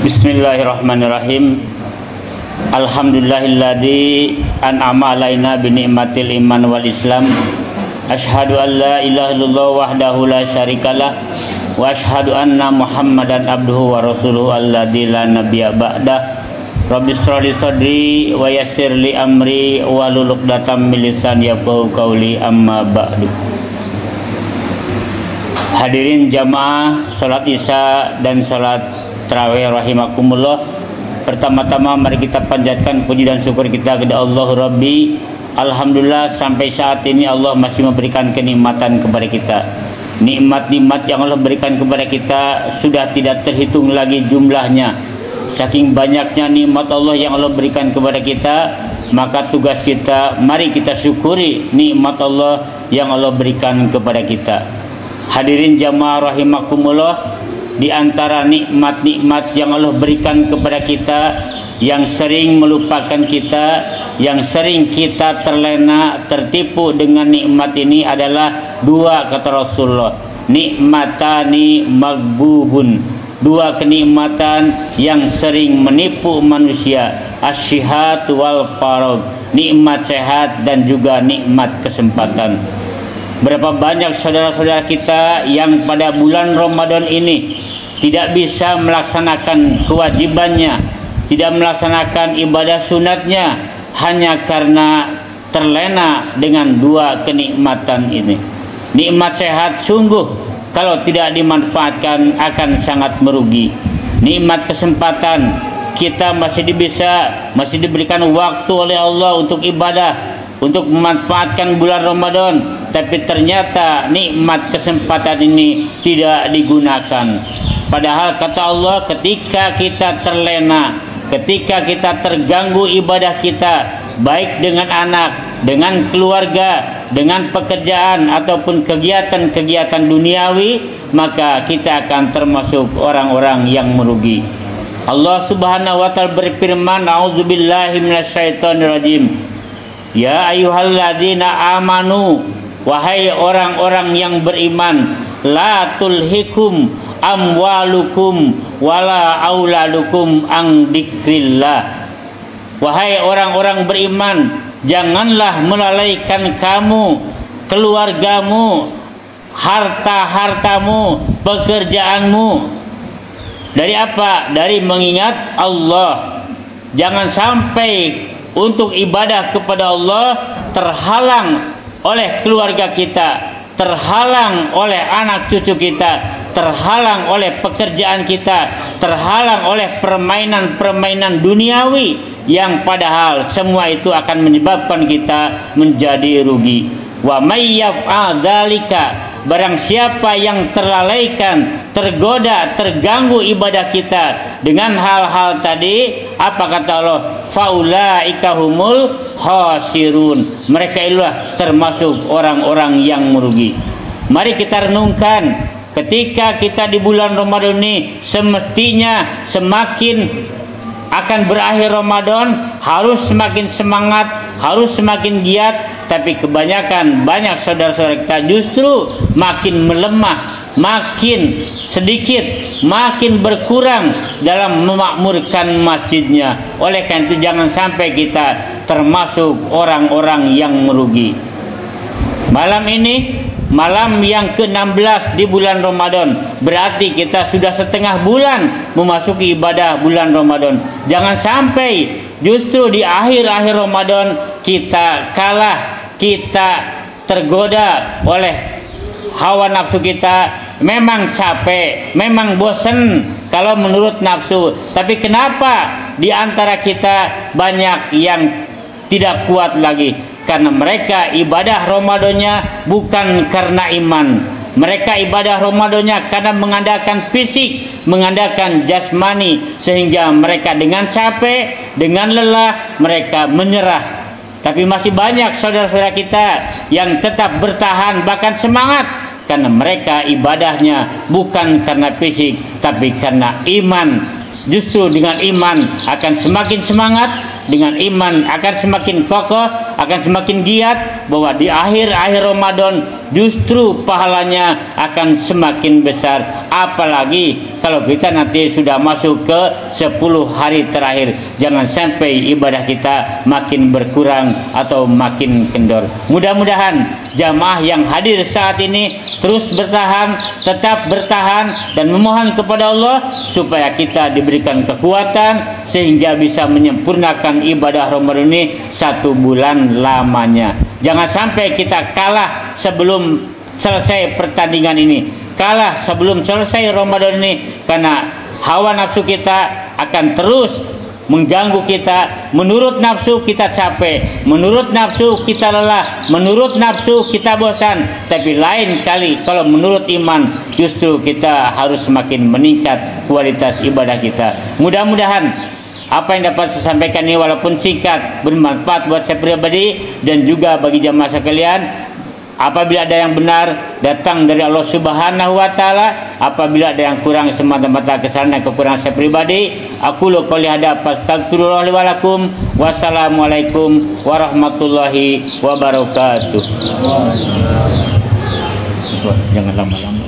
Bismillahirrahmanirrahim. Alhamdulillahilladzi an'ama alaina bi ni'matil iman wal islam. Asyhadu an la ilaha illallah wahdahu la syarikalah wa asyhadu anna Muhammadan abduhu wa rasuluhu alladzi la nabiyya ba'dah. Rabbi shrah li sadri wa yassir li amri wahlul 'uqdatam min lisani yafqahu qawli, amma ba'du. Hadirin jamaah salat Isya dan salat tarawih rahimakumullah. Pertama-tama mari kita panjatkan puji dan syukur kita kepada Allah Rabbi. Alhamdulillah sampai saat ini Allah masih memberikan kenikmatan kepada kita. Nikmat-nikmat yang Allah berikan kepada kita sudah tidak terhitung lagi jumlahnya. Saking banyaknya nikmat Allah yang Allah berikan kepada kita, maka tugas kita mari kita syukuri nikmat Allah yang Allah berikan kepada kita. Hadirin jamaah rahimakumullah, di antara nikmat-nikmat yang Allah berikan kepada kita, yang sering melupakan kita, yang sering kita terlena, tertipu dengan nikmat ini adalah dua, kata Rasulullah, nikmatani magbubun, dua kenikmatan yang sering menipu manusia, asyihat wal farag, nikmat sehat dan juga nikmat kesempatan. Berapa banyak saudara-saudara kita yang pada bulan Ramadan ini tidak bisa melaksanakan kewajibannya, tidak melaksanakan ibadah sunatnya, hanya karena terlena dengan dua kenikmatan ini. Nikmat sehat sungguh kalau tidak dimanfaatkan akan sangat merugi. Nikmat kesempatan, kita masih diberikan waktu oleh Allah untuk ibadah, untuk memanfaatkan bulan Ramadan, tapi ternyata nikmat kesempatan ini tidak digunakan. Padahal kata Allah, ketika kita terlena, ketika kita terganggu ibadah kita, baik dengan anak, dengan keluarga, dengan pekerjaan ataupun kegiatan-kegiatan duniawi, maka kita akan termasuk orang-orang yang merugi. Allah Subhanahu wa taala berfirman, a'udzubillahi minasyaitonirrajim. Ya ayyuhalladzina amanu, wahai orang-orang yang beriman, la tulhikum amwalukum wala auladukum an dzikrillah. Wahai orang-orang beriman, janganlah melalaikan kamu, keluargamu, harta-hartamu, pekerjaanmu. Dari apa? Dari mengingat Allah. Jangan sampai untuk ibadah kepada Allah terhalang oleh keluarga kita, terhalang oleh anak cucu kita, terhalang oleh pekerjaan kita, terhalang oleh permainan-permainan duniawi yang padahal semua itu akan menyebabkan kita menjadi rugi. Wa may yaf'al dzalika, barang siapa yang terlalaikan, tergoda, terganggu ibadah kita dengan hal-hal tadi, apa kata Allah? Faulaika humul khasirun, mereka itulah termasuk orang-orang yang merugi. Mari kita renungkan, ketika kita di bulan Ramadan ini semestinya semakin akan berakhir Ramadan, harus semakin semangat, harus semakin giat, tapi kebanyakan banyak saudara-saudara kita justru makin melemah, makin sedikit, makin berkurang dalam memakmurkan masjidnya. Oleh karena itu jangan sampai kita termasuk orang-orang yang merugi. Malam ini malam yang ke-16 di bulan Ramadan, berarti kita sudah setengah bulan memasuki ibadah bulan Ramadan. Jangan sampai justru di akhir-akhir Ramadan kita kalah, kita tergoda oleh hawa nafsu kita. Memang capek, memang bosan kalau menurut nafsu, tapi kenapa di antara kita banyak yang tidak kuat lagi? Karena mereka ibadah Ramadannya bukan karena iman. Mereka ibadah Ramadannya karena mengandalkan fisik, mengandalkan jasmani, sehingga mereka dengan capek, dengan lelah, mereka menyerah. Tapi masih banyak saudara-saudara kita yang tetap bertahan, bahkan semangat, karena mereka ibadahnya bukan karena fisik, tapi karena iman. Justru dengan iman akan semakin semangat, dengan iman akan semakin kokoh, akan semakin giat bahwa di akhir-akhir Ramadan justru pahalanya akan semakin besar. Apalagi kalau kita nanti sudah masuk ke 10 hari terakhir, jangan sampai ibadah kita makin berkurang atau makin kendor. Mudah-mudahan jamaah yang hadir saat ini terus bertahan, tetap bertahan dan memohon kepada Allah supaya kita diberikan kekuatan sehingga bisa menyempurnakan ibadah Ramadan ini 1 bulan lamanya. Jangan sampai kita kalah sebelum selesai pertandingan ini, kalah sebelum selesai Ramadan ini, karena hawa nafsu kita akan terus mengganggu kita. Menurut nafsu kita capek, menurut nafsu kita lelah, menurut nafsu kita bosan. Tapi lain kali kalau menurut iman, justru kita harus semakin meningkat kualitas ibadah kita. Mudah-mudahan apa yang dapat saya sampaikan ini walaupun singkat bermanfaat buat saya pribadi dan juga bagi jamaah sekalian. Apabila ada yang benar datang dari Allah Subhanahu wa taala, apabila ada yang kurang semata-mata kesalahan dan kekurangan saya pribadi, aku qouli hadza fastaghfirullah li wa lakum. Wassalamualaikum warahmatullahi wabarakatuh. Jangan lama-lama.